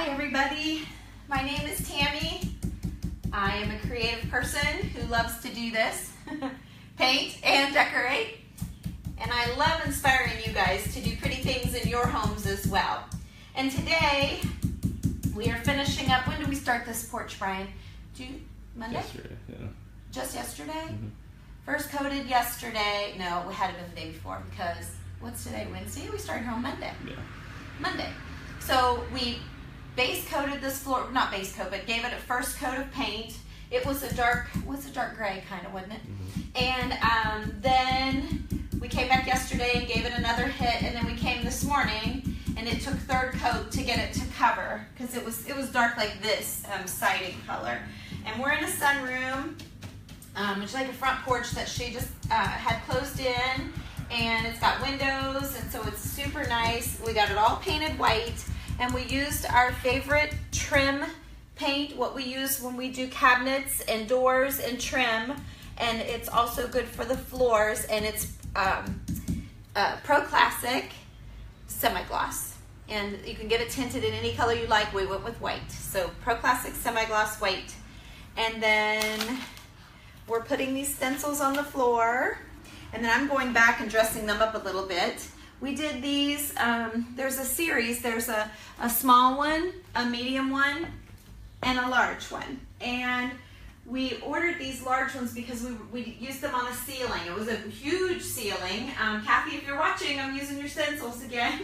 Hi everybody, my name is Tammy. I am a creative person who loves to do this, paint and decorate. And I love inspiring you guys to do pretty things in your homes as well. And today, we are finishing up, when did we start this porch, Brian? Monday? Yesterday, yeah. Just yesterday? Mm-hmm. First coated yesterday. No, it had to been the day before because, what's today, Wednesday? We started here on Monday. Yeah. Monday. So we base coated this floor, not base coat, but gave it a first coat of paint. It was a dark, what's a dark gray kind of, wasn't it? Mm-hmm. And then we came back yesterday and gave it another hit, and then we came this morning and it took third coat to get it to cover because it was dark like this siding color. And we're in a sunroom, which is like a front porch that she just had closed in, and it's got windows, and so it's super nice. We got it all painted white, and we used our favorite trim paint, what we use when we do cabinets and doors and trim, and it's also good for the floors, and it's Pro Classic semi-gloss, and you can get it tinted in any color you like. We went with white, so Pro Classic semi-gloss white. And then we're putting these stencils on the floor, and then I'm going back and dressing them up a little bit. We did these, there's a series, there's a small one, a medium one, and a large one. And we ordered these large ones because we used them on a ceiling. It was a huge ceiling. Kathy, if you're watching, I'm using your stencils again.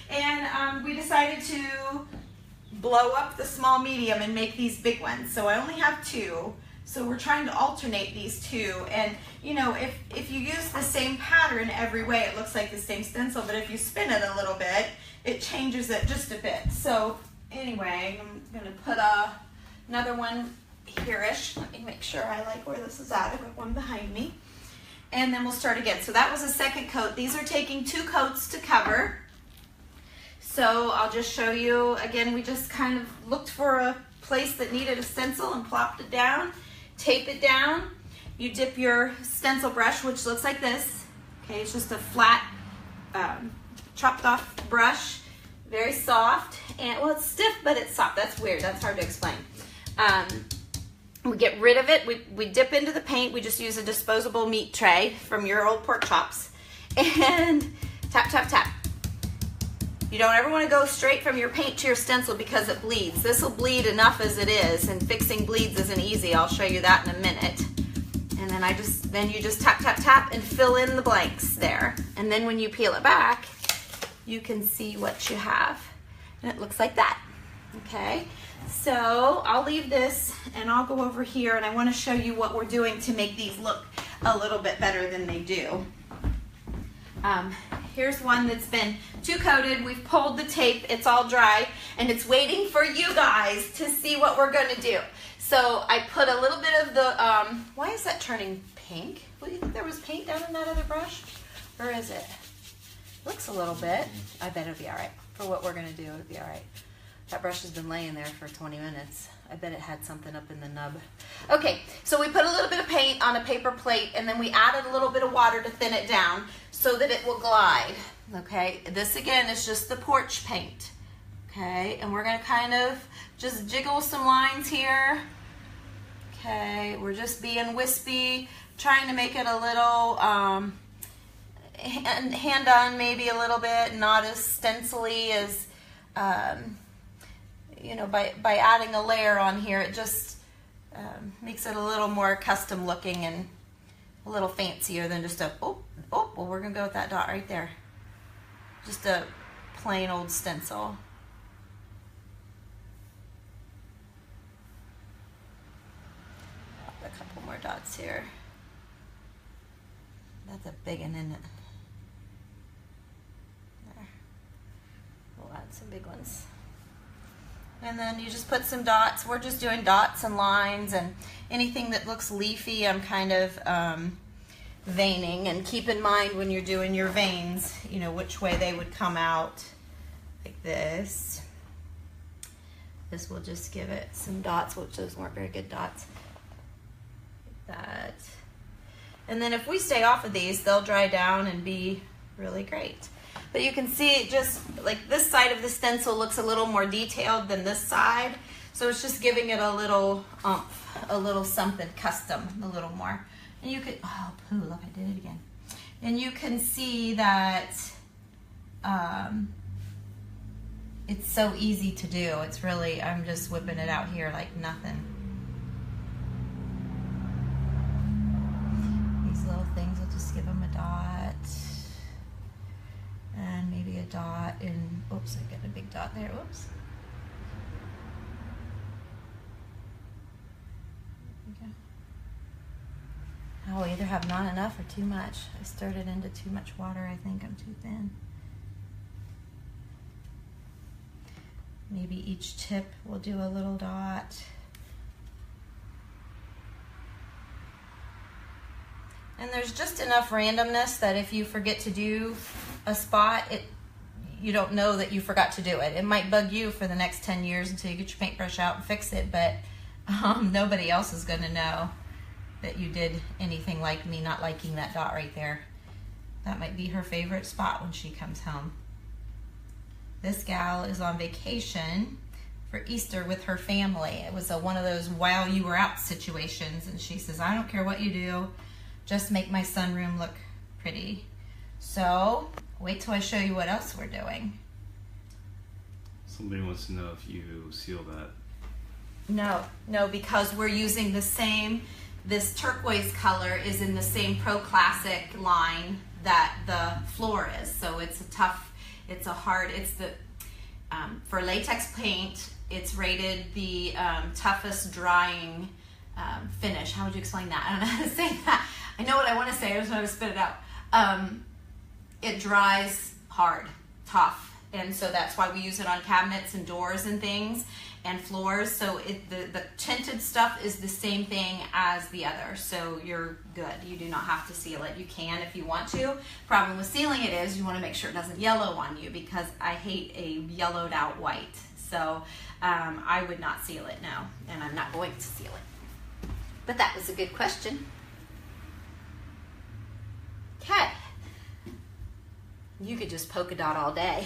And we decided to blow up the small medium and make these big ones. So I only have two. So we're trying to alternate these two. And you know, if you use the same pattern every way, it looks like the same stencil, but if you spin it a little bit, it changes it just a bit. So anyway, I'm gonna put another one here-ish. Let me make sure I like where this is at. I've got one behind me. And then we'll start again. So that was a second coat. These are taking 2 coats to cover. So I'll just show you, again, we just kind of looked for a place that needed a stencil and plopped it down, tape it down. You dip your stencil brush, which looks like this. Okay, it's just a flat, chopped off brush, very soft, and well, it's stiff, but it's soft. That's weird, that's hard to explain. We get rid of it, we dip into the paint, we just use a disposable meat tray from your old pork chops, and tap, tap, tap. You don't ever want to go straight from your paint to your stencil because it bleeds. This will bleed enough as it is, and fixing bleeds isn't easy. I'll show you that in a minute. And then you just tap, tap, tap and fill in the blanks there. And then when you peel it back, you can see what you have. And it looks like that. Okay, so I'll leave this and I'll go over here, and I want to show you what we're doing to make these look a little bit better than they do. Here's one that's been 2 coated. We've pulled the tape, it's all dry, and it's waiting for you guys to see what we're going to do. So I put a little bit of the, why is that turning pink? What, do you think there was paint down in that other brush? Or is it? Looks a little bit. I bet it'll be all right. For what we're going to do, it'll be all right. That brush has been laying there for 20 minutes. I bet it had something up in the nub. Okay, so we put a little bit of paint on a paper plate, and then we added a little bit of water to thin it down so that it will glide. Okay, this again is just the porch paint. Okay, and we're gonna kind of just jiggle some lines here. Okay, we're just being wispy, trying to make it a little hand-on maybe a little bit, not as stencily as you know, by adding a layer on here, it just makes it a little more custom looking and a little fancier than just a, well, we're gonna go with that dot right there. Just a plain old stencil. A couple more dots here. That's a big one, isn't it? There. We'll add some big ones. And then you just put some dots. We're just doing dots and lines, and anything that looks leafy, I'm kind of veining. And keep in mind when you're doing your veins, you know, which way they would come out, like this. This will just give it some dots, which those weren't very good dots. Like that. And then if we stay off of these, they'll dry down and be really great. but you can see it just like this side of the stencil looks a little more detailed than this side. So it's just giving it a little something custom, a little more. And you could, oh, poo, look, I did it again. And you can see that it's so easy to do. It's really, I'm just whipping it out here like nothing. These little things, I'll just give them a dot. And maybe a dot in, oops, I got a big dot there, whoops. Okay. I'll either have not enough or too much. I stirred it into too much water. I think I'm too thin. Maybe each tip will do a little dot. And there's just enough randomness that if you forget to do a spot, you don't know that you forgot to do it. It might bug you for the next 10 years until you get your paintbrush out and fix it, but nobody else is going to know that you did anything like me not liking that dot right there. That might be her favorite spot when she comes home. This gal is on vacation for Easter with her family. It was one of those while you were out situations, and she says, I don't care what you do, just make my sunroom look pretty. So wait till I show you what else we're doing. Somebody wants to know if you seal that. No, because we're using the same, this turquoise color is in the same Pro Classic line that the floor is. So it's a tough, it's a hard, it's the, for latex paint, it's rated the toughest drying finish. How would you explain that? I don't know how to say that. I know what I want to say, I just want to spit it out. It dries hard, tough, and so that's why we use it on cabinets and doors and things and floors. So the tinted stuff is the same thing as the other, so you're good. You do not have to seal it. You can if you want to. Problem with sealing it is you want to make sure it doesn't yellow on you, because I hate a yellowed out white. So I would not seal it, no, and I'm not going to seal it. But that was a good question. Okay. You could just polka dot all day.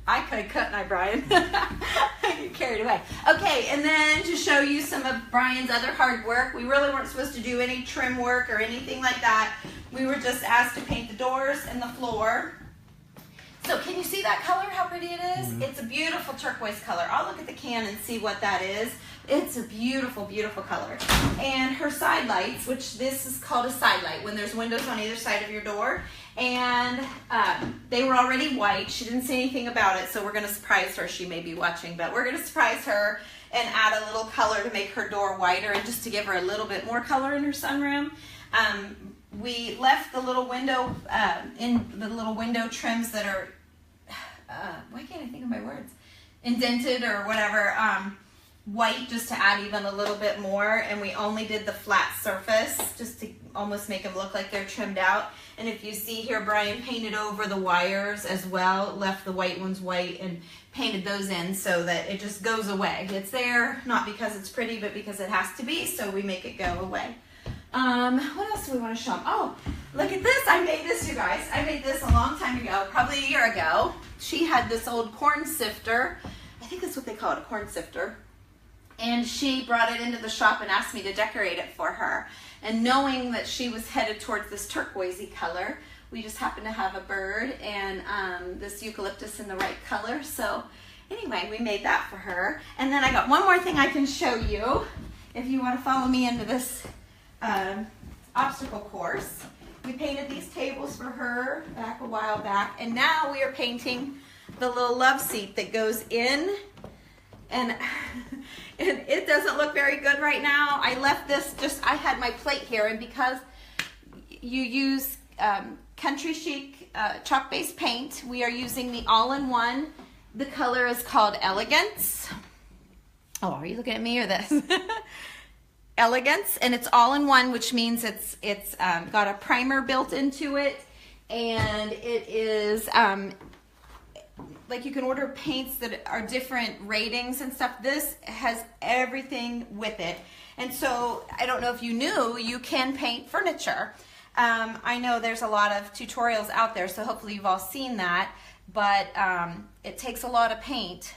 I could, couldn't I, Brian? I get carried away. Okay, and then to show you some of Brian's other hard work, we really weren't supposed to do any trim work or anything like that. We were just asked to paint the doors and the floor. So can you see that color, how pretty it is? Mm-hmm. It's a beautiful turquoise color. I'll look at the can and see what that is. It's a beautiful, beautiful color. And her side lights, which this is called a side light, when there's windows on either side of your door. And they were already white. She didn't say anything about it, so we're going to surprise her. She may be watching, but we're going to surprise her and add a little color to make her door whiter and just to give her a little bit more color in her sunroom. We left the little window, in the little window trims that are, why can't I think of my words? Indented or whatever, white, just to add even a little bit more. And we only did the flat surface just to almost make them look like they're trimmed out. And if you see here, Brian painted over the wires as well, left the white ones white and painted those in so that it just goes away. It's there, not because it's pretty, but because it has to be, so we make it go away. What else do we want to show them? Oh, look at this. I made this, you guys. I made this a long time ago, probably a year ago. She had this old corn sifter. I think that's what they call it, a corn sifter. And she brought it into the shop and asked me to decorate it for her. And knowing that she was headed towards this turquoisey color, we just happened to have a bird and this eucalyptus in the right color. So anyway, we made that for her. And then I got one more thing I can show you if you want to follow me into this obstacle course. We painted these tables for her back a while back, and now we are painting the little love seat that goes in, and it doesn't look very good right now. I left this I had my plate here, and because you use Country Chic chalk-based paint, we are using the all-in-one. The color is called Elegance. Oh, are you looking at me or this? Elegance, and it's all in one, which means it's got a primer built into it, and it is like you can order paints that are different ratings and stuff. This has everything with it, and so I don't know if you knew, you can paint furniture. I know there's a lot of tutorials out there, so hopefully you've all seen that, but it takes a lot of paint.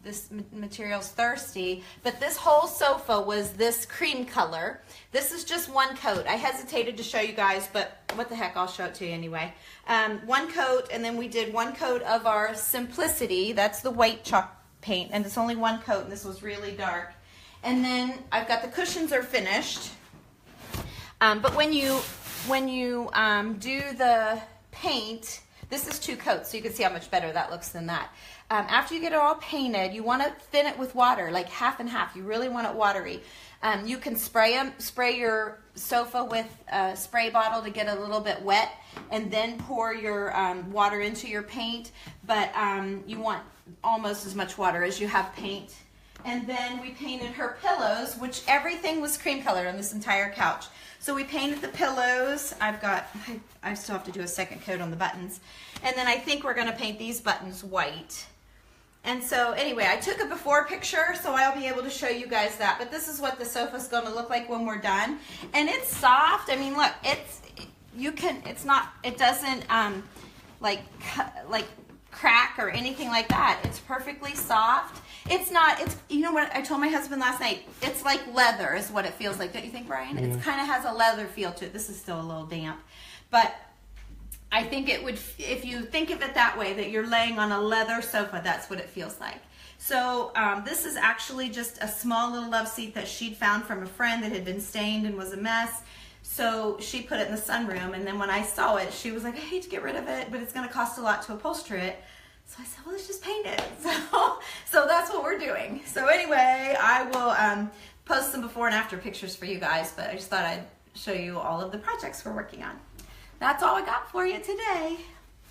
This material's thirsty, but this whole sofa was this cream color. This is just one coat. I hesitated to show you guys, but what the heck, I'll show it to you anyway. One coat, and then we did one coat of our Simplicity. That's the white chalk paint, and it's only one coat, and this was really dark. And then I've got the cushions are finished. But when you do the paint, this is two coats, so you can see how much better that looks than that. After you get it all painted, you want to thin it with water, like half and half. You really want it watery. You can spray your sofa with a spray bottle to get a little bit wet, and then pour your water into your paint. But you want almost as much water as you have paint. And then we painted her pillows, which everything was cream colored on this entire couch. So we painted the pillows. I still have to do a second coat on the buttons. And then I think we're gonna paint these buttons white. And so anyway, I took a before picture, so I'll be able to show you guys that. But this is what the sofa's gonna look like when we're done. And it's soft. I mean, look, it doesn't like crack or anything like that. It's perfectly soft. You know what I told my husband last night? It's like leather is what it feels like. Don't you think, Brian? Yeah. It kind of has a leather feel to it. This is still a little damp. But I think it would, if you think of it that way, that you're laying on a leather sofa, that's what it feels like. So this is actually just a small little love seat that she'd found from a friend that had been stained and was a mess. So she put it in the sunroom, and then when I saw it, she was like, I hate to get rid of it, but it's going to cost a lot to upholster it. So I said, well, let's just paint it. So that's what we're doing. So anyway, I will post some before and after pictures for you guys, but I just thought I'd show you all of the projects we're working on. That's all I got for you today.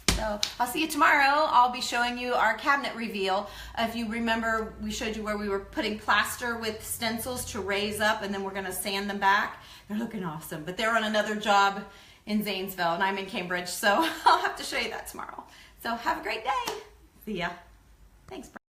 So I'll see you tomorrow. I'll be showing you our cabinet reveal. If you remember, we showed you where we were putting plaster with stencils to raise up, and then we're going to sand them back. They're looking awesome, but they're on another job in Zanesville, and I'm in Cambridge, so I'll have to show you that tomorrow. So have a great day. See ya. Thanks, Brian.